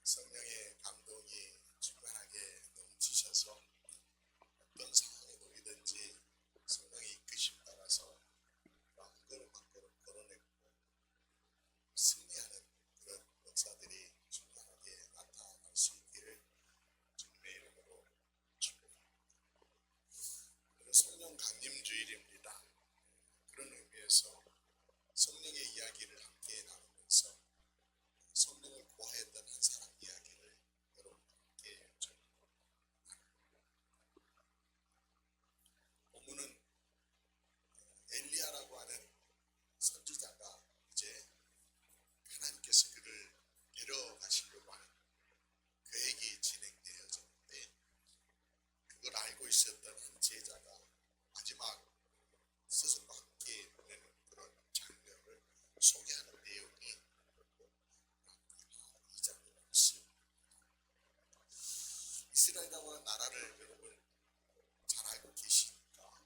성령의 감동이 충만하게 넘치셔서 어떤 상황이든지 성령의 이끄심 따라서 한 걸음 한 걸음 걸어내고 승리하는 그런 역사들이 충만하게 나타날 수 있기를 주님의 이름으로 축복합니다. 오늘 성령 강림주일입니다. 그런 의미에서 성령의 이야기를 함께 나누면서 성령을 구하였던 한 사람 이야기를 여러분과 함께 좀 나눕니다. 본문은 엘리야라고 하는 선지자가 이제 하나님께서 그를 데려가시려고 하는 계획이 진행되어졌는데, 그걸 알고 있었던 한 제자가 마지막 스승과 함께 보내는 그런 장면을 소개하는 내용이 이 장면이 있습니다. 이스라엘이라고 하는 나라를 여러분 잘 알고 계시니까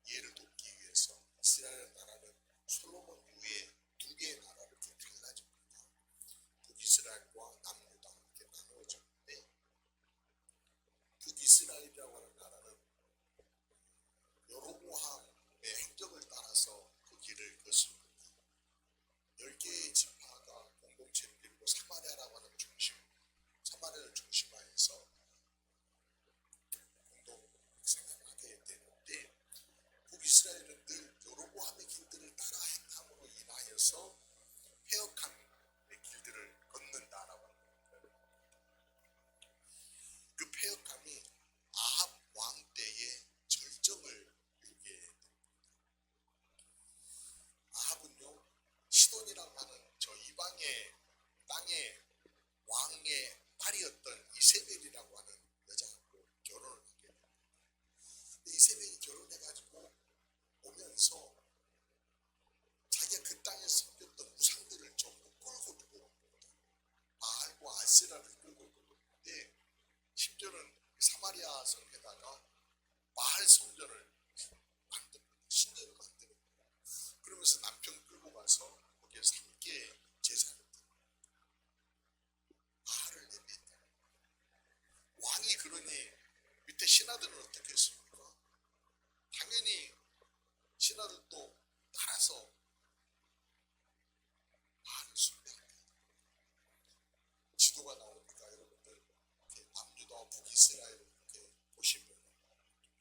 이해를 돕기 위해서 이스라엘 나라는 솔로몬 이후에 두 개의 나라로 이렇게 갈라집니다. 북이스라엘과 남유다 이렇게 나누어졌는데, 북이스라엘이라고 하는 나라는 여로보암의 행적을 따라서 그 길을 걷습니다. 10개의 지파가 공동체를 이루고 사마리아라고 하는 사마리아를 중심화해서 공동 생활하게 되는데, 북이스라엘은 늘 여로보암의 길들을 따라 행함으로 인하여서 패역함의 길들을 걷는다라고 합니다. 그 패역함이 아합 왕 때의 절정을 이루게 됩니다. 아합은요, 시돈이라고 하는 저 이방의 땅의 왕의 딸이었던 이세벨이라고 하는 여자하고 결혼을 하게 됩니다. 근데 이세벨이 결혼해가지고 오면서 자기가 그 땅에 섬겼던 우상들을 전부 끌고 들어옵니다. 바알과 아세라를 끌고 들어오는데, 심지어는 사마리아 성에다가 바알 성전을 만듭니다. 신전을 만듭니다. 그러면서 남편 끌고 가서 거기에서 함께 제사를 드립니다. 바알을 예배했다. 왕이 그러니 밑에 신하들은 어떻게 했습니까? 당연히 신하들도 따라서 바알을 숭배합니다. 지도가 나오니까 여러분들 이렇게 남유다와 북이스라엘을 이렇게 보시면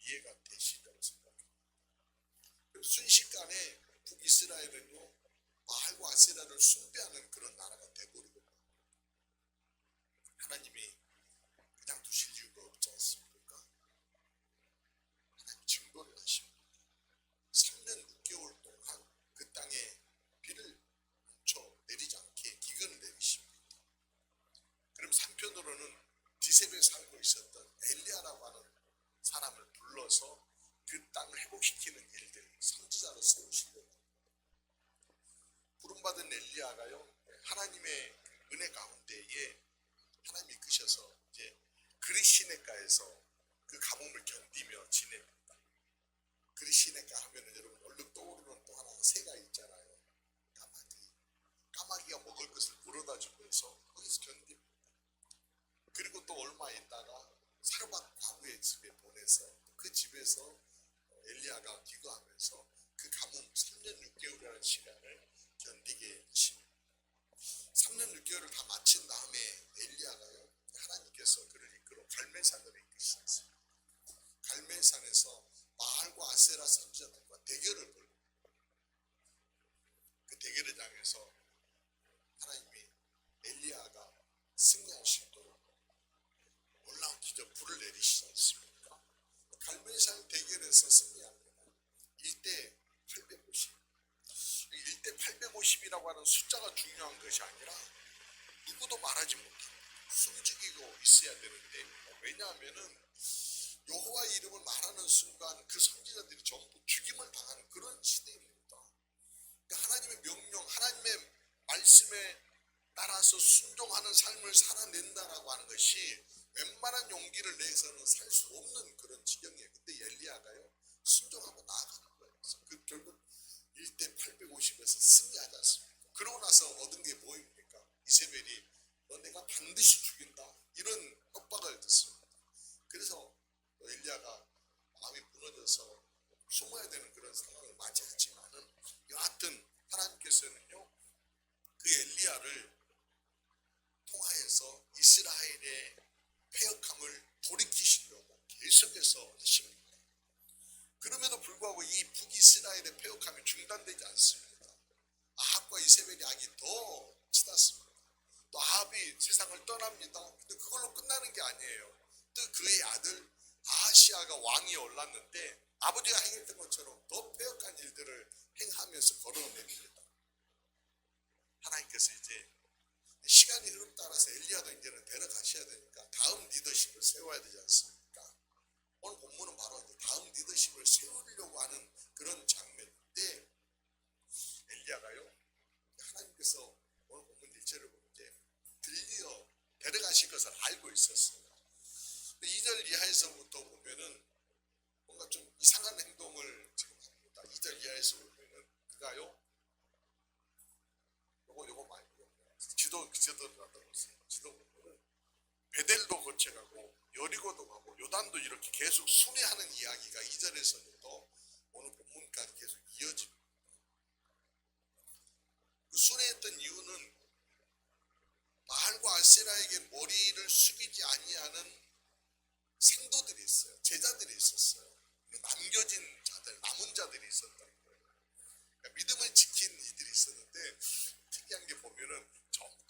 이해가 되시리라고 생각합니다. 순식간에 북이스라엘은요, 바알과 아세라를 숭배하는 그런 나라가 되어버리고, 하나님이 그냥 두실 이유가 없지 않습니까? 하나님 증거를 하십니다. 3년 6개월 동안 그 땅에 비를 멈춰 내리지 않게 기근을 내리십니다. 그럼 한편으로는 디셉에 살고 있었던 엘리야라고 하는 사람을 불러서 그 땅을 회복시키는 일들, 선지자로 세우시려고 합니다. 부름받은 엘리야가요, 하나님의 은혜 가운데에 하나님이 이끄셔서 이제 그리시네가에서 그 가뭄을 견디며 지냅니다. 그리시네가 하면은 여러분 얼른 떠오르는 또 하나 새가 있잖아요. 까마귀. 까마귀가 먹을 것을 물어다 주면서 거기서 견딥니다. 그리고 또 얼마 있다가 사르밧 과부의 집에 보내서 그 집에서 엘리야가 기도하면서 그 가뭄 3년 6개월이라는 시간을 견디게 하십니다. 3년 6개월을 다 마친 다음에 엘리야가요, 하나님께서 그를 이끌어 갈멜산으로 이끄시셨습니다. 갈멜산에서 바알과 아세라 선지자들과 대결을 벌입니다. 그 대결을 당해서 하나님이 엘리야가 승리할 수 있도록 놀라운 기적 불을 내리시지 않습니까? 갈멜산 대결에서 승리합니다. 1대 850. 1대 850이라고 하는 숫자가 중요한 것이 아니라 누구도 말하지 못합니다. 숨죽이고 있어야 되는데, 왜냐하면은 여호와의 이름을 말하는 순간 그 선지자들이 전부 죽임을 당하는 그런 시대입니다. 그러니까 하나님의 명령, 하나님의 말씀에 따라서 순종하는 삶을 살아낸다라고 하는 것이 웬만한 용기를 내서는 살 수 없는 그런 지경이에요. 근데 엘리야가요, 순종하고 나아가는 거예요. 그래서 그 결국 1대 850에서 승리하지 않습니까? 그러고 나서 얻은 게 뭐입니까? 이세벨이 내가 반드시 죽인다 이런 협박을 듣습니다. 그래서 엘리야가 마음이 무너져서 숨어야 되는 그런 상황을 맞이했지만은 여하튼 하나님께서는요 그 엘리야를 통하여서 이스라엘의 패역함을 돌이키시려고 계속해서 하십니다. 그럼에도 불구하고 이 북이스라엘의 패역함이 중단되지 않습니다. 아합과 이세벨의 악이 더 치닫습니다. 또 아합이 세상을 떠납니다. 근데 그걸로 끝나는 게 아니에요. 또 그의 아들 아하시아가 왕이 올랐는데 아버지가 행했던 것처럼 더 패역한 일들을 행하면서 걸어냅니다. 하나님께서 이제 시간이 흐름 따라서 엘리야도 이제는 데려가셔야 되니까 다음 리더십을 세워야 되지 않습니까? 오늘 본문은 바로 다음 리더십을 세우려고 하는 그런 장면인데 엘리야가요 하나님께서 오늘 본문 1절을 보면 이제 들려 데려가실 것을 알고 있었어요. 2절 이하에서부터 보면은 뭔가 좀 이상한 행동을 지금 합니다. 2절 이하에서 보면은 그가요 요거 말고 지도 들어갔다고 했어요. 지도 보면은 베델도 거쳐가고 여리고도 가고 요단도 이렇게 계속 순회하는 이야기가 2절에서부터 오늘 본문까지 계속 이어집니다. 그 순회했던 이유는 바알과 아세라에게 머리를 숙이지 아니하는 생도들이 있어요. 제자들이 있었어요. 남겨진 자들, 남은 자들이 있었던 거예요. 그러니까 믿음을 지킨 이들이 있었는데 특이한 게 보면은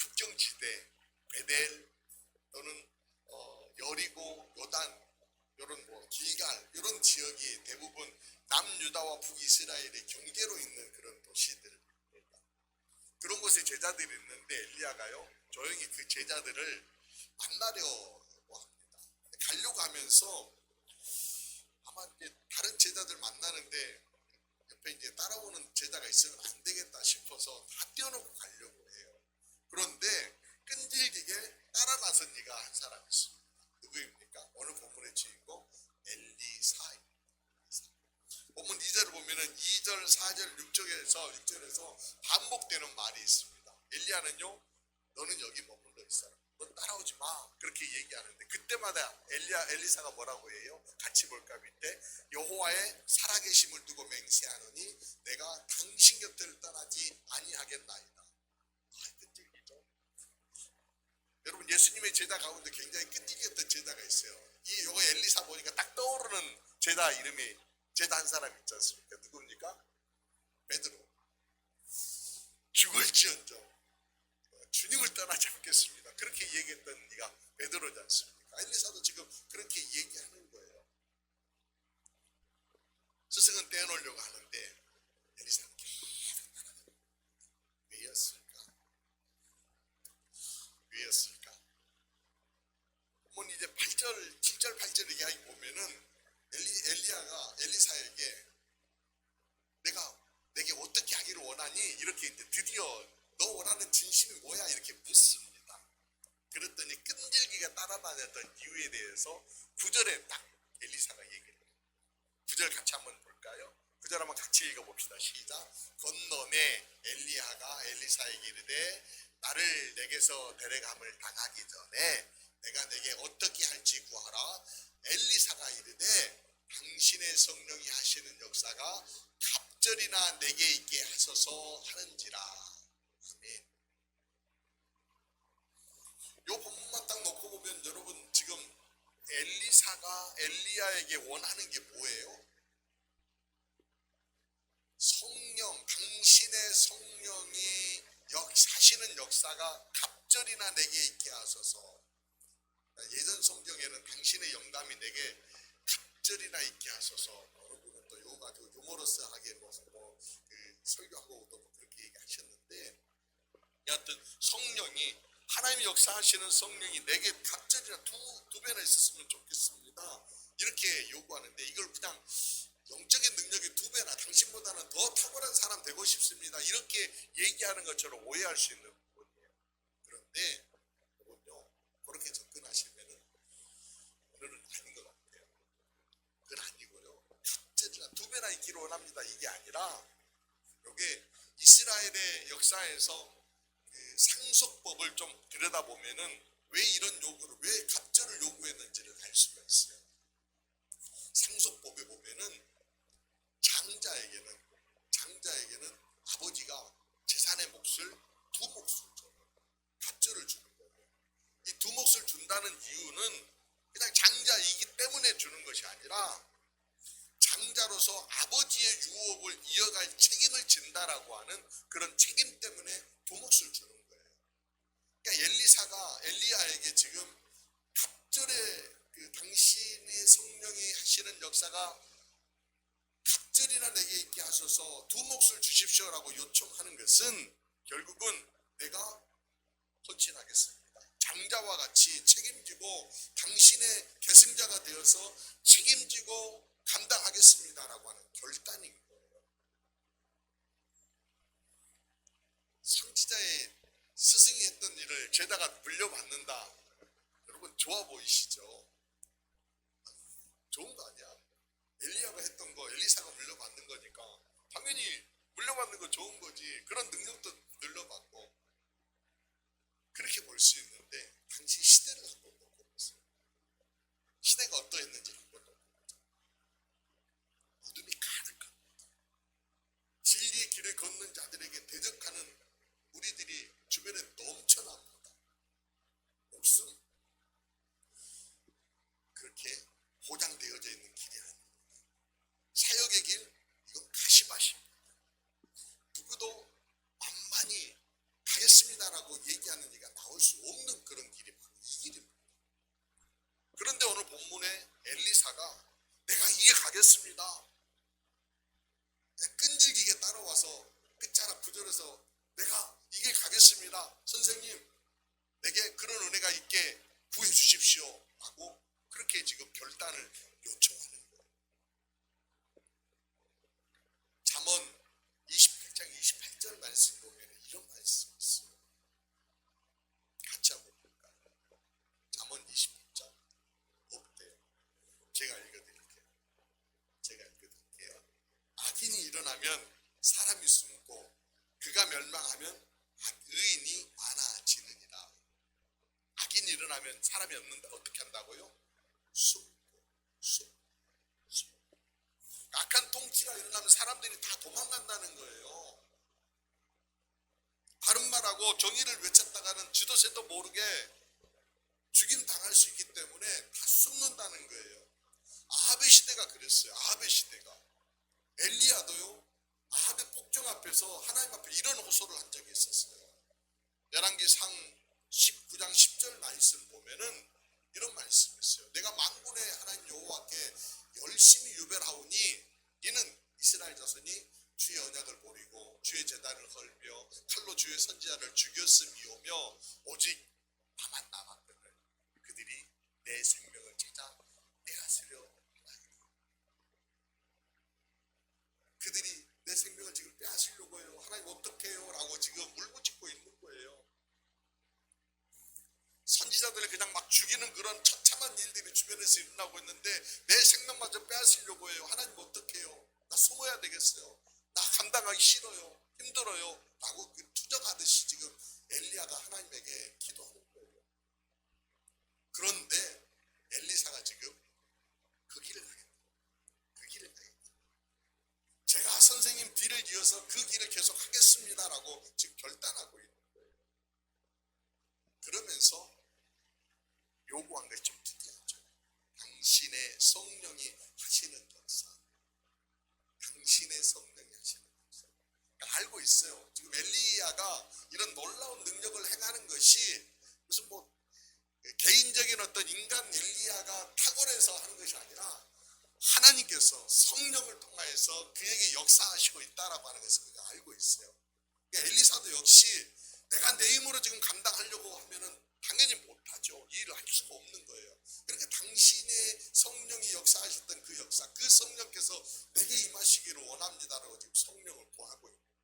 국경지대, 베델 또는 여리고, 요단, 이런 길갈 이런 지역이 대부분 남유다와 북이스라엘의 경계로 있는 그런 도시들입니다. 그런 곳에 제자들이 있는데 엘리야가요 조용히 그 제자들을 만나려고 합니다. 가려고 하면서 아마 이제 다른 제자들 만나는데 옆에 이제 따라오는 제자가 있으면 안 되겠다 싶어서 다 떼어놓고 가려고 해요. 그런데 끈질기게 따라 나선 이가 한 사람이 있습니다. 누구입니까? 오늘 본문의 주인공 엘리사입니다. 본문 2절을 보면은 2절, 4절, 6절에서 반복되는 말이 있습니다. 엘리야는요, 너는 여기 머물러 있어라. 넌 따라오지 마. 그렇게 얘기하는데 그때마다 엘리사가 뭐라고 해요? 같이 볼까 밑에 여호와의 살아계심을 두고 맹세하노니 내가 당신 곁을 떠나지 아니하겠나이다. 끈질기죠. 여러분 예수님의 제자 가운데 굉장히 끈질겼던 제자가 있어요. 요거 엘리사 보니까 딱 떠오르는 제자 이름이 제자 한 사람 있지 않습니까? 누굽니까? 베드로. 죽을지언정 주님을 떠나지 않겠습니다. 그렇게 얘기했던 네가 베드로지 않습니까? 엘리사도 지금 그렇게 얘기하는 거예요. 스승은 떼어놓으려고 하는데 엘리사는 계속 따라갑니다. 왜였을까? 본문 이제 8절, 7절, 8절 이야기 보면은 엘리야가 엘리사에게 내게 어떻게 하기를 원하니? 이렇게 이제 드디어 너 원하는 진심이 뭐야? 이렇게 묻습니다. 그랬더니 끈질기게 따라다녔던 이유에 대해서 9절에 딱 엘리사가 얘기를 해요. 9절 같이 한번 볼까요? 9절 한번 같이 읽어봅시다. 시작. 건너매 엘리야가 엘리사에게 이르되 나를 내게서 데려감을 당하기 전에 내가 내게 어떻게 할지 구하라. 엘리사가 이르되 당신의 성령이 하시는 역사가 갑절이나 내게 있게 하소서 하는지라. 아멘. 요 본문만 딱 놓고 보면 여러분 지금 엘리사가 엘리야에게 원하는 게 뭐예요? 성령, 당신의 성령이 하시는 역사가 갑절이나 내게 있게 하소서. 예전 성경에는 당신의 영감이 내게 갑절이나 있게 하소서. 여러분은 또 요거 가지고 유머러스하게 설교하고 또 그렇게 얘기하셨는데 여하튼 성령이 하나님의 역사하시는 성령이 내게 갑절이나 두 배나 있었으면 좋겠습니다. 이렇게 요구하는데 이걸 그냥 영적인 능력이 2배나 당신보다는 더 탁월한 사람 되고 싶습니다. 이렇게 얘기하는 것처럼 오해할 수 있는 부분이에요. 그런데 그건요, 그렇게 접근하시면은 오늘은 아닌 것 같아요. 그건 아니고요. 갑절이나 2배나 있기를 원합니다. 이게 아니라 이게 이스라엘의 역사에서 그 상속법을 좀 들여다보면은 왜 이런 요구를, 왜 갑절을 요구했는지를 알 수가 있어요. 상속법에 보면은 장자에게는 아버지가 재산의 몫을 두 몫을 줘요. 갑절을 주는 거예요. 이 두 몫을 준다는 이유는 그냥 장자이기 때문에 주는 것이 아니라 장자로서 아버지의 유업을 이어갈 책임을 진다라고 하는 그런 책임 때문에 두 몫을 주는 거예요. 그러니까 엘리야에게 지금 갑절의 그 당신의 성령이 하시는 역사가 갑절이나 내게 있게 하소서 두 몫을 주십시오라고 요청하는 것은 결국은 내가 헌신하겠습니다. 장자와 같이 책임지고 당신의 계승자가 되어서 책임지고 감당하겠습니다라고 하는 결단인 거예요. 선지자의 스승이 했던 일을 죄다가 물려받는다. 여러분 좋아 보이시죠? 좋은 거 아니야. 엘리야가 했던 거 엘리사가 물려받는 거니까 당연히 물려받는 거 좋은 거지. 그런 능력도 늘려받고 그렇게 볼 수 있는데 당시 시대를 한번 놓고 보세요. 시대가 어떠했는지 한번 놓고 보세요. 어둠이 가득합니다. 진리의 길을 걷는 자들에게 대적하는 우리들이 주변에 넘쳐납니다. 목숨 그렇게 보장되어져 있는 길이 아닙니다. 사역의 길, 이건 가시밭입니다. 누구도 만만히 가겠습니다라고 얘기하는 이가 나올 수 없는 그런 길이 바로 이 길입니다. 그런데 오늘 본문에 엘리사가 내가 이게 가겠습니다. 끈질기게 따라와서 끝자락 구절에서 내가 이게 가겠습니다. 선생님 내게 그런 은혜가 있게 구해 주십시오 하고 그렇게 지금 결단을 요청하는 거예요. 잠언 28장 28절 말씀 보면 이런 말씀이 있어요. 같이 한번 볼까요? 잠언 28장 어때요? 제가 읽어드릴게요. 악인이 일어나면 사람이 숨고 그가 멸망하면 의인이 많아지느니라. 악인이 일어나면 사람이 없는데 어떻게 한다고요? 숨고. 악한 통치가 일어나면 사람들이 다 도망간다는 거예요. 다른 말하고 정의를 외쳤다가는 지도새도 모르게 죽임 당할 수 있기 때문에 다 숨는다는 거예요. 아합의 시대가 그랬어요. 아합의 시대가. 엘리야도요. 아합의 폭정 앞에서 하나님 앞에 이런 호소를 한 적이 있었어요. 열왕기상 19장 10절 말씀 보면은 이런 말씀이 있어요. 내가 만군의 하나님 여호와께 열심히 유별하오니 이는 이스라엘 자손이 주의 언약을 버리고 주의 제단을 헐며 칼로 주의 선지자를 죽였음이오며 오직 나만 남았거늘 그들이 내 생명을 찾아 빼앗으려 하나이다. 그들이 내 생명을 지금 빼앗으려고 해요. 하나님 어떻게 해요? 라고 지금 울부짖고 있는 거예요. 선지자들을 그냥 막 죽이는 그런 처참한 일들이 주변에서 일어나고 있는데 내 생명마저 빼앗으려고 해요. 하나님 어떻게 해요? 나 숨어야 되겠어요. 나 감당하기 싫어요. 힘들어요. 라고 투정하듯이 지금 엘리야가 하나님에게 기도하는 거예요. 그런데 엘리사가 지금 그 길을 가겠다. 제가 선생님 뒤를 이어서 그 길을 계속 하겠습니다라고 지금 결단하고 있는 거예요. 그러면서 요구한 것이 좀 특이하죠. 당신의 성령이 하시는 역사. 당신의 성령이 하시는 역사. 그러니까 알고 있어요. 지금 엘리야가 이런 놀라운 능력을 행하는 것이 무슨 뭐 개인적인 어떤 인간 엘리야가 탁월해서 하는 것이 아니라 하나님께서 성령을 통하여서 그에게 역사하시고 있다라고 하는 것을 그가 알고 있어요. 그러니까 엘리사도 역시 내가 내 힘으로 지금 감당하려고 하면은 당연히 못하죠. 이 일을 할 수가 없는 거예요. 그러니까 당신의 성령이 역사하셨던 그 역사, 그 성령께서 내게 임하시기를 원합니다라고 지금 성령을 구하고 있는 거예요.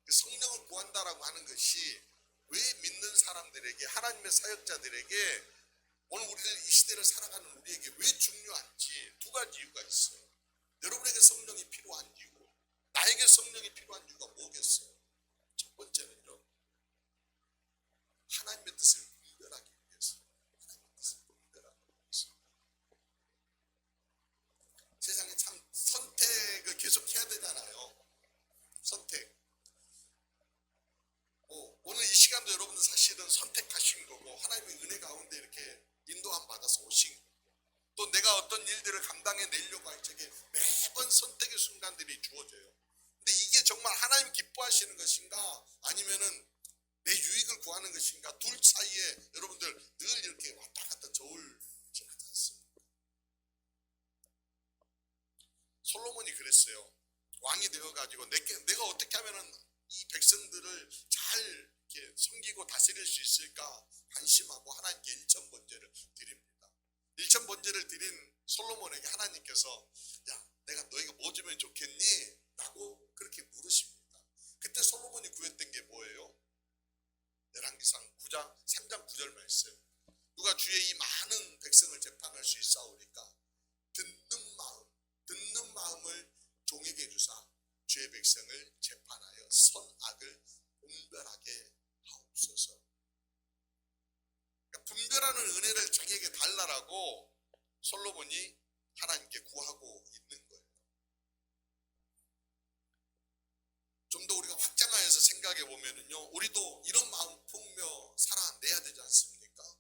그 성령을 구한다라고 하는 것이 왜 믿는 사람들에게, 하나님의 사역자들에게, 오늘 우리들 이 시대를 살아가는 우리에게 왜 중요한지 두 가지 이유가 있어요. 여러분에게 성령이 필요한 이유, 나에게 성령이 필요한 이유가 뭐겠어요? 첫 번째는 하나님의 은혜 가운데 이렇게 인도함 받아서 오신 거예요. 또 내가 어떤 일들을 감당해 내려고 할 적에 매번 선택의 순간들이 주어져요. 근데 이게 정말 하나님 기뻐하시는 것인가 아니면은 내 유익을 구하는 것인가, 둘 사이에 여러분들 늘 이렇게 왔다 갔다 저울지 하지 않습니까? 솔로몬이 그랬어요. 왕이 되어가지고 내가 어떻게 하면은 이 백성들을 잘 이렇게 섬기고 다스릴 수 있을까 관심하고 하나님께 일천번제를 드립니다. 일천번제를 드린 솔로몬에게 하나님께서 야, 내가 너에게 뭐 주면 좋겠니? 라고 그렇게 물으십니다. 그때 솔로몬이 구했던 게 뭐예요? 열왕기상 9장 3장 9절 말씀. 누가 주의 이 많은 백성을 재판할 수 있사오리까? 듣는 마음을 종에게 주사 주의 백성을 재판하여 선악을 분별하게 하옵소서. 그러니까 분별하는 은혜를 자기에게 달라라고 솔로몬이 하나님께 구하고 있는 거예요. 좀 더 우리가 확장하여서 생각해 보면은요, 우리도 이런 마음 품며 살아내야 되지 않습니까?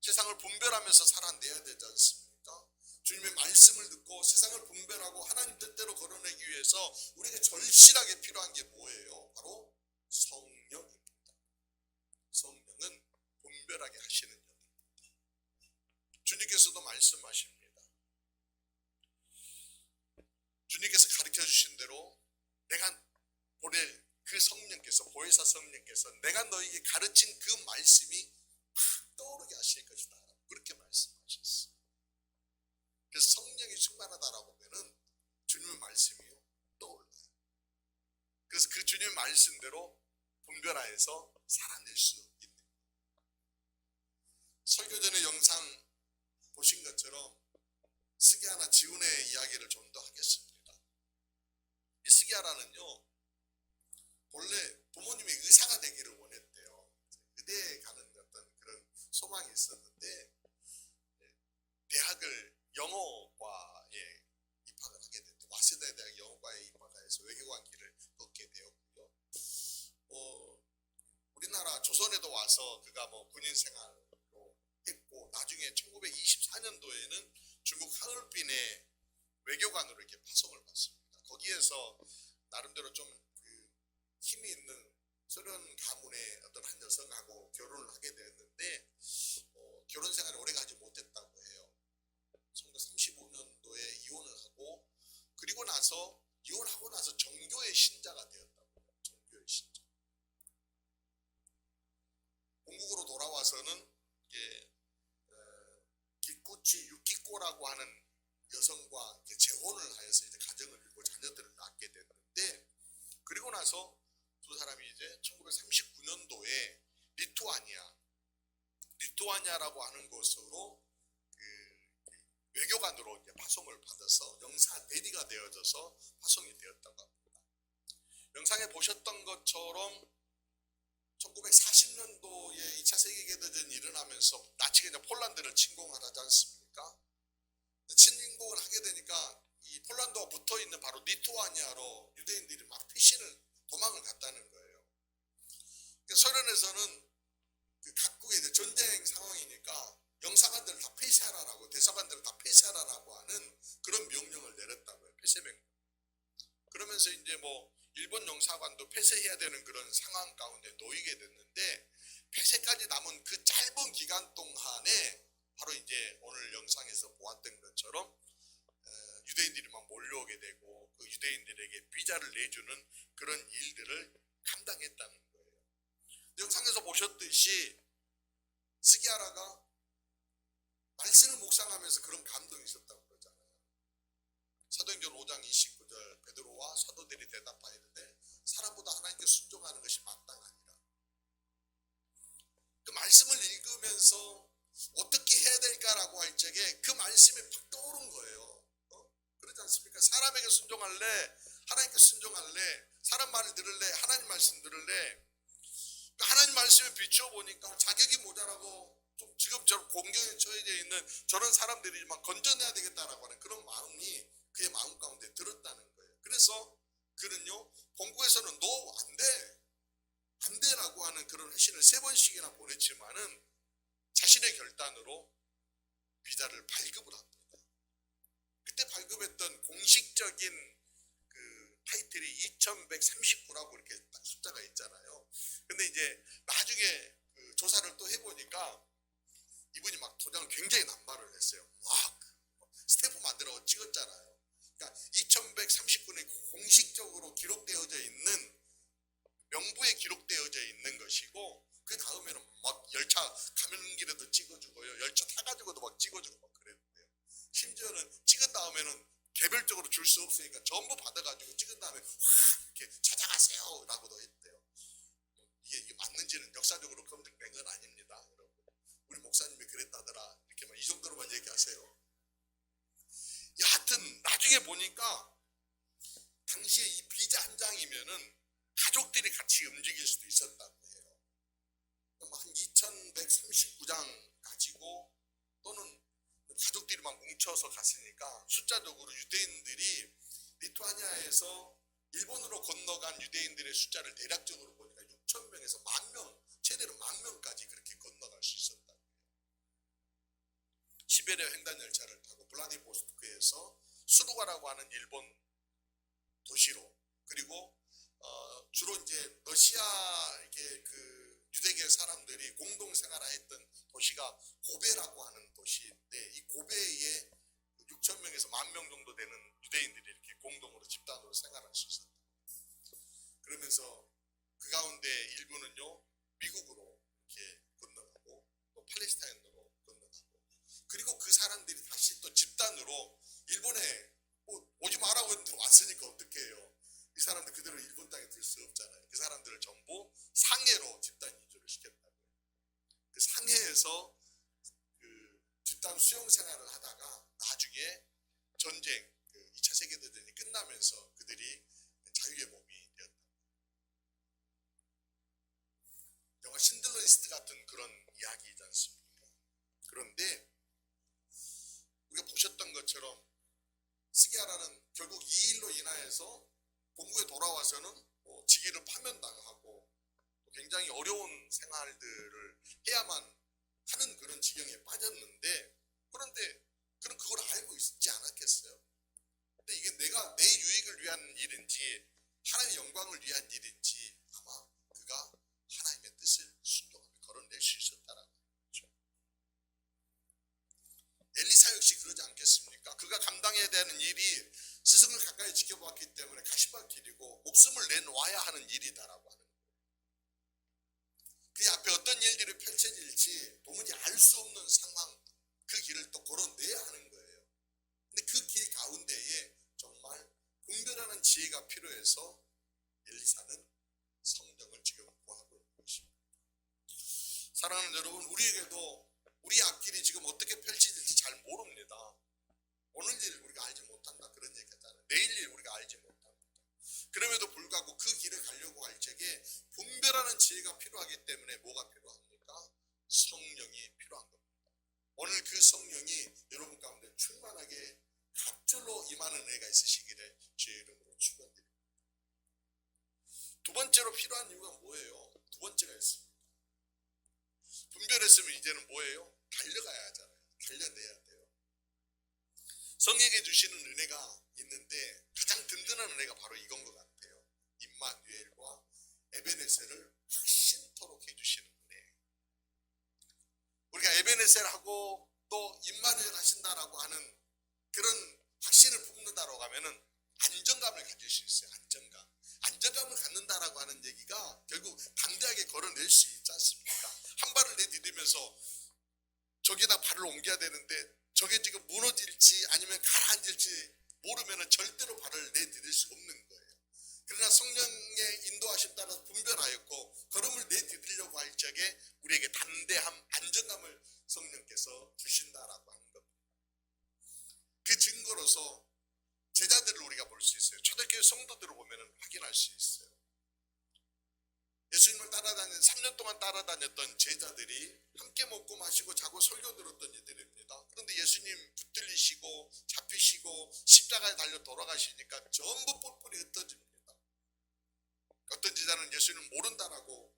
세상을 분별하면서 살아내야 되지 않습니까? 주님의 말씀을 듣고 세상을 분별하고 하나님 뜻대로 걸어내기 위해서 우리에게 절실하게 필요한 게 뭐예요? 바로 성령입니다. 성령은 분별하게 하시는 영입니다. 주님께서도 말씀하십니다. 주님께서 가르쳐 주신 대로 내가 보낼 그 성령께서, 보혜사 성령께서 내가 너에게 가르친 그 말씀이 팍 떠오르게 하실 것이다. 그렇게 말씀하셨어요. 그래서 성령이 충만하다라고 하면은 주님의 말씀이요 떠올라요. 그래서 그 주님의 말씀대로 분별하여서 살아낼 수 있는 거예요. 설교 전에 영상 보신 것처럼 스기야나 지훈의 이야기를 좀 더 하겠습니다. 이 스기야라는요, 본래 부모님이 의사가 되기를 원했대요. 의대에 가는 어떤 그런 소망이 있었는데 대학을 영어과에 입학을 하게 됐죠. 와세다 대학 영어과에 입학해서 외교관기를 얻게 되었고요. 우리나라 조선에도 와서 그가 군인 생활로 했고, 나중에 1924년도에는 중국 하얼빈의 외교관으로 이렇게 파송을 받습니다. 거기에서 나름대로 좀 힘이 있는 소련 가문의 어떤 한 여성하고 결혼을 하게 되었는데 결혼 생활을 오래 가지 못했다고 해요. 1935년도에 이혼을 하고, 그리고 나서 이혼하고 나서 정교의 신자가 되었다고 해요. 정교의 신자. 본국으로 돌아와서는 기쿠치 유키코라고 하는 여성과 재혼을 하여서 이제 가정을 이루고 자녀들을 낳게 됐는데, 그리고 나서 두 사람이 이제 1939년도에 리투아니아라고 하는 곳으로 외교관으로 이제 파송을 받아서 영사 대리가 되어져서 파송이 되었다고 합니다. 영상에 보셨던 것처럼 1940년도에 2차 세계대전이 일어나면서 나치가 이제 폴란드를 침공을 하지 않습니까? 침공을 하게 되니까 이 폴란드와 붙어 있는 바로 리투아니아로 유대인들이 막 도망을 갔다는 거예요. 소련에서는 각국의 이제 전쟁 상황이니까 영사관들을 다 폐쇄하라고, 대사관들을 다 폐쇄하라고 하는 그런 명령을 내렸다고 해요. 폐쇄 명령. 그러면서 이제 일본 영사관도 폐쇄해야 되는 그런 상황 가운데 놓이게 됐는데, 폐쇄까지 남은 그 짧은 기간 동안에 바로 이제 오늘 영상에서 보았던 것처럼 유대인들이 막 몰려오게 되고 그 유대인들에게 비자를 내주는 그런 일들을 감당했다는 거예요. 영상에서 보셨듯이 스기야라가 말씀을 묵상하면서 그런 감동이 있었다고 그러잖아요. 사도행전 5장 29절 베드로와 사도들이 대답하였는데 사람보다 하나님께 순종하는 것이 마땅하니라. 그 말씀을 읽으면서 어떻게 해야 될까라고 할 적에 그 말씀이 팍 떠오른 거예요. 그렇지 않습니까? 사람에게 순종할래? 하나님께 순종할래? 사람 말을 들을래? 하나님 말씀 들을래? 하나님 말씀에 비추어 보니까 자격이 모자라고 좀 지금처럼 공경에 처해져 있는 저런 사람들이 막 건져내야 되겠다라고 하는 그런 마음이 그의 마음 가운데 들었다는 거예요. 그래서 그는요, 본국에서는 너 안 돼! 안 돼라고 하는 그런 회신을 3번씩이나 보냈지만은 자신의 결단으로 비자를 발급을 합니다. 그때 발급했던 공식적인 그 타이틀이 2139라고 이렇게 딱 숫자가 있잖아요. 근데 이제 나중에 그 조사를 또 해보니까 이분이 막 도장을 굉장히 남발을 했어요. 와, 스탬프 만들어 찍었잖아요. 그러니까 2139는 공식적으로 기록되어져 있는, 명부에 기록되어져 있는 것이고, 그 다음에는 막 열차 가는 길에도 찍어주고요, 열차 타가지고도 막 찍어주고 막 그랬대요. 심지어는 찍은 다음에는 개별적으로 줄 수 없으니까 전부 받아가지고 찍은 다음에 확 이렇게 찾아가세요 라고도 했대요. 이게 맞는지는 역사적으로 검증된 건 아닙니다, 여러분. 우리 목사님이 그랬다더라 이렇게 막 이 정도로만 얘기하세요. 여하튼 나중에 보니까 당시에 이 비자 한 장이면은 가족들이 같이 움직일 수도 있었다고 해요. 한 2139장 가지고 또는 가족들이 막 뭉쳐서 갔으니까 숫자적으로 유대인들이 리투아니아에서 일본으로 건너간 유대인들의 숫자를 대략적으로 보니까 6,000명에서 10,000명, 최대로 10,000명까지 그렇게 건너갈 수 있었다. 시베리아 횡단 열차를 타고 블라디보스토크에서 수루가라고 하는 일본 도시로, 그리고 주로 이제 러시아 이게 그 유대계 사람들이 공동 생활했던 도시가 고베라고 하는 도시인데, 이 고베에 6,000명에서 10,000명 정도 되는 유대인들이 이렇게 공동으로 집단으로 생활할 수 있었다. 그러면서 그 가운데 일부는요 미국으로 이렇게 건너가고 또 팔레스타인으로 건너가고, 그리고 그 사람들이 다시 또 집단으로 일본에 오지 마라고 했는데 왔으니까 어떻게 해요? 이 사람들 그대로 일본 땅에 들 수 없잖아요. 그 사람들을 전부 상해로 집단 이주를 시켰다고요. 그 상해에서 그 집단 수용 생활을 하다가 나중에 전쟁, 그 2차 세계대전이 끝나면서 그들이 자유의 몸이 되었다. 영화 신들러 리스트 같은 그런 이야기이지 않습니까? 그런데 우리가 보셨던 것처럼 스기야라는 결국 이 일로 인하여서 본국에 돌아와서는 직위를 파면당하고 굉장히 어려운 생활들을 해야만 하는 그런 지경에 빠졌는데, 그런데 그는 그걸 알고 있지 않았겠어요? 근데 이게 내가 내 유익을 위한 일인지 하나님의 영광을 위한 일인지 아마 그가 하나님의 뜻을 순종하며 걸어낼 수 있었다라는 거죠. 엘리사 역시 그러지 않겠습니까? 그가 감당해야 되는 일이 스승을 가까이 지켜봤기 때문에 가시밭길이고 목숨을 내놓아야 하는 일이다라고 하는 거예요. 그 앞에 어떤 일들이 펼쳐질지 도무지 알 수 없는 상황, 그 길을 또 걸어내야 하는 거예요. 근데 그 길 가운데에 정말 분별하는 지혜가 필요해서 엘리사는 성령을 지금 구하고 있는 것입니다. 사랑하는 여러분, 우리에게도 우리 앞길이 지금 어떻게 펼쳐질지 잘 모릅니다. 오늘 일 우리가 알지 못한다 그런 얘기 하잖아요. 내일 일 우리가 알지 못합니다. 그럼에도 불구하고 그 길을 가려고 할 적에 분별하는 지혜가 필요하기 때문에 뭐가 필요합니까? 성령이 필요한 겁니다. 오늘 그 성령이 여러분 가운데 충만하게 갑절로 임하는 은혜가 있으시기를 주의 이름으로 축원드립니다. 두 번째로 필요한 이유가 뭐예요? 두 번째가 있습니다. 분별했으면 이제는 뭐예요? 달려가야 하잖아요. 달려내야 돼요. 성에게 주시는 은혜가 있는데 가장 든든한 은혜가 바로 이건 것 같아요. 임마누엘과 에베네셀을 확신토록 해주시는 은혜. 우리가 에베네셀하고 또 임마누엘 하신다라고 하는 그런 확신을 품는다라고 하면은 안정감을 가질 수 있어요. 안정감을 갖는다라고 하는 얘기가 결국 당대하게 걸어낼 수 있지 않습니까? 한 발을 내디디면서 저기다 발을 옮겨야 되는데 저게 지금 무너질지 아니면 가라앉을지 모르면 절대로 발을 내디딜 수 없는 거예요. 그러나 성령의 인도하심 따라 분별하였고 걸음을 내디디려고 할 적에 우리에게 담대함, 안정감을 성령께서 주신다라고 하는 겁니다. 그 증거로서 제자들을 우리가 볼 수 있어요. 초대교회 성도들을 보면 확인할 수 있어요. 예수님을 3년 동안 따라다녔던 제자들이 함께 먹고 마시고 자고 설교 들었던 이들입니다. 그런데 예수님 붙들리시고 잡히시고 십자가에 달려 돌아가시니까 전부 뿔뿔이 흩어집니다. 어떤 제자는 예수님을 모른다라고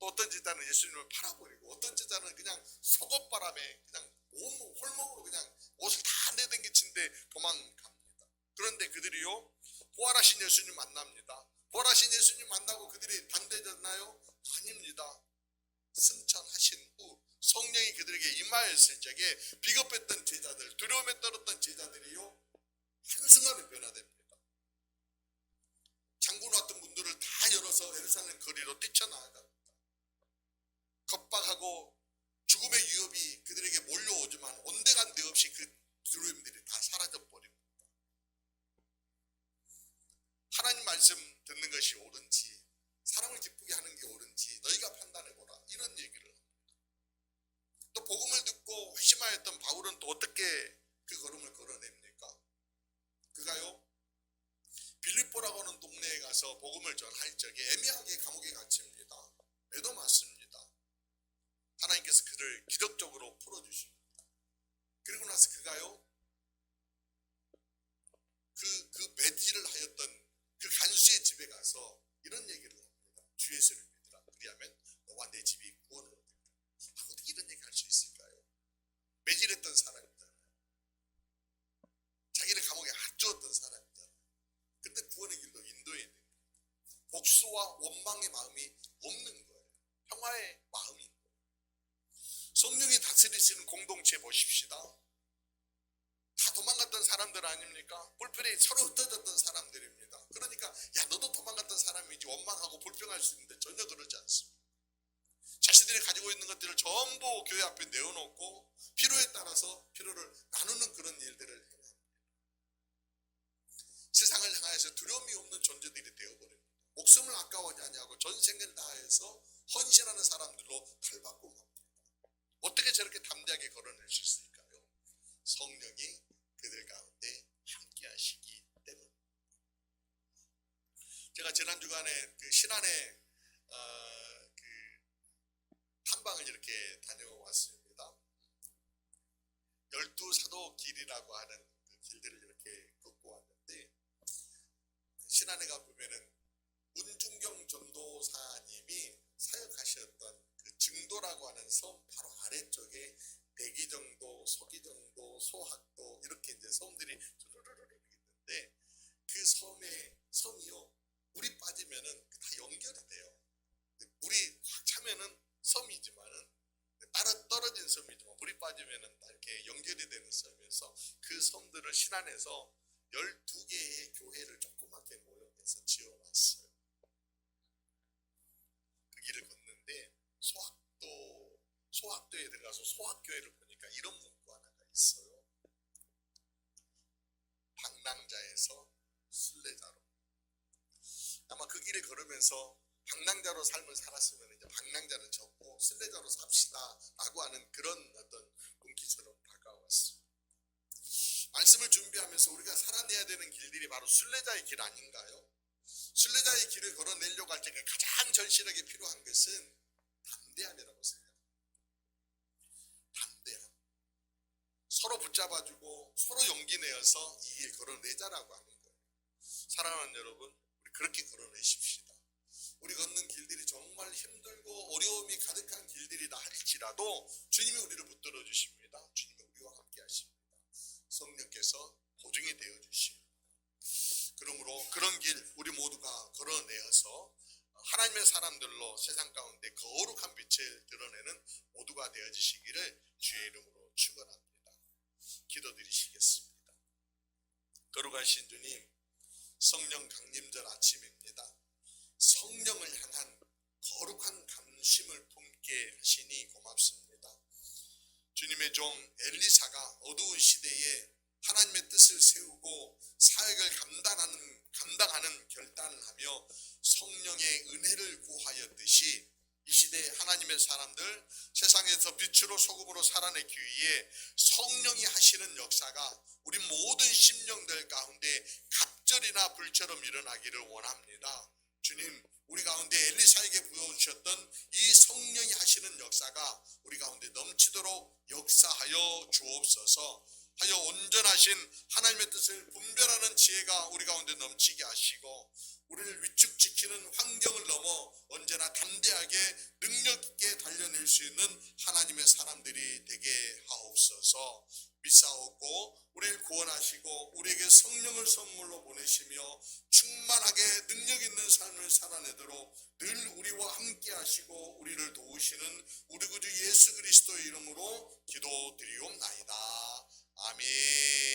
또 어떤 제자는 예수님을 팔아버리고 어떤 제자는 그냥 속옷바람에 그냥 온 홀몸으로 그냥 옷을 다 내댕기친데 도망갑니다. 그런데 그들이요 부활하신 예수님 만납니다. 부활하신 예수님 만나고 그들이 담대해졌나요? 아닙니다. 승천하신 후 성령이 그들에게 임하였을 적에 비겁했던 제자들, 두려움에 떨었던 제자들이요 한순간에 변화됩니다. 잠궈 놨던 문들을 다 열어서 예루살렘 거리로 뛰쳐나갑니다. 겁박하고 죽음의 위협이 그들에게 몰려오지만 온데간데 없이 그 두려움들이 다 사라져버립니다. 하나님 말씀 듣는 것이 옳은지 사람을 기쁘게 하는 게 옳은지 너희가 판단해보라, 이런 얘기를 합니다. 또 복음을 듣고 회심하였던 바울은 또 어떻게 그 걸음을 걸어냅니까? 그가요 빌립보라고 하는 동네에 가서 복음을 전할 적에 애매하게 감옥에 갇힙니다. 매도 맞습니다. 하나님께서 그를 기적적으로 풀어주십니다. 그리고 나서 그가요 그 매질을 하였던 그 간수의 집에 가서 이런 얘기를 합니다. 주 예수를 믿으라. 그리하면 너와 내 집이 구원을 얻으리라. 어떻게 이런 얘기 할 수 있을까요? 매질했던 사람이잖아요. 자기를 감옥에 갇주었던 사람이잖아요. 근데 구원의 길로 인도해야 됩니다. 복수와 원망의 마음이 없는 거예요. 평화의 마음인 거예요. 성령이 다스리시는 공동체 보십시다. 다 도망갔던 사람들 아닙니까? 불편이 서로 흩어졌던 사람들입니다. 그러니까 야 너도 도망갔던 사람이지 원망하고 불평할 수 있는데 전혀 그러지 않습니다. 자신들이 가지고 있는 것들을 전부 교회 앞에 내어놓고 필요에 따라서 필요를 나누는 그런 일들을 해요. 세상을 향해서 두려움이 없는 존재들이 되어버립니다. 목숨을 아까워하지 아니하고 전생을 다해서 헌신하는 사람들로 탈바꿈 합니다. 어떻게 저렇게 담대하게 걸어낼 수 있을까요? 성령이 그들 가운데 함께 하시기 때문에. 제가 지난 주간에 그 신안에 그 탐방을 이렇게 다녀왔습니다. 12사도 길이라고 하는 그 길들을 이렇게 걷고 왔는데 신안에 가보면은 문중경 전도사님이 사역하셨던 그 증도라고 하는 섬 바로 아래쪽에 대기정도, 소기정도, 소학도 이렇게 이제 섬들이 쭈르르르 있는데 그 섬이요 물이 빠지면은 다 연결이 돼요. 물이 확 차면은 섬이지만은 따라 떨어진 섬이지만 물이 빠지면은 다 이렇게 연결이 되는 섬에서 그 섬들을 신안에서 12개의 교회를 조그맣게 모여서 지어놨어요. 그 길을 걷는데 소학도에 들어가서 소학교회를 보니까 이런 문구 하나가 있어요. 방랑자에서 순례자로. 아마 그 길을 걸으면서 방랑자로 삶을 살았으면 이제 방랑자는 접고 순례자로 삽시다 라고 하는 그런 어떤 분기처럼 다가왔습니다. 말씀을 준비하면서 우리가 살아내야 되는 길들이 바로 순례자의 길 아닌가요? 순례자의 길을 걸어내려고 할 때 가장 절실하게 필요한 것은 담대함이라고 생각합니다. 담대함. 서로 붙잡아주고 서로 용기 내어서 이 길 걸어내자라고 하는 거예요. 사랑하는 여러분, 우리 그렇게 걸어내십시다. 우리 걷는 길들이 정말 힘들고 어려움이 가득한 길들이다 할지라도 주님이 우리를 붙들어 주십니다. 주님이 우리와 함께 하십니다. 성령께서 보증이 되어 주십니다. 그러므로 그런 길 우리 모두가 걸어내어서 하나님의 사람들로 세상 가운데 거룩한 빛을 드러내는 모두가 되어지시기를 주의 이름으로 축원합니다. 기도드리시겠습니다. 거룩하신 주님, 성령 강림절 아침입니다. 성령을 향한 거룩한 감심을 품게 하시니 고맙습니다. 주님의 종 엘리사가 어두운 시대에 하나님의 뜻을 세우고 사역을 감당하는 결단을 하며 성령의 은혜를 구하였듯이 이 시대에 하나님의 사람들 세상에서 빛으로 소금으로 살아내기 위해 성령이 하시는 역사가 우리 모든 심령들 가운데 갑절이나 불처럼 일어나기를 원합니다. 주님, 우리 가운데 엘리사에게 부어주셨던 이 성령이 하시는 역사가 우리 가운데 넘치도록 역사하여 주옵소서. 하여 온전하신 하나님의 뜻을 분별하는 놀라운 지혜가 우리 가운데 넘치게 하시고 우리를 위축시키는 환경을 넘어 언제나 담대하게 능력 있게 달려낼 수 있는 하나님의 사람들이 되게 하옵소서. 믿사옵고 우리를 구원하시고 우리에게 성령을 선물로 보내시며 충만하게 능력 있는 삶을 살아내도록 늘 우리와 함께 하시고 우리를 도우시는 우리 구주 예수 그리스도의 이름으로 기도드리옵나이다. 아멘.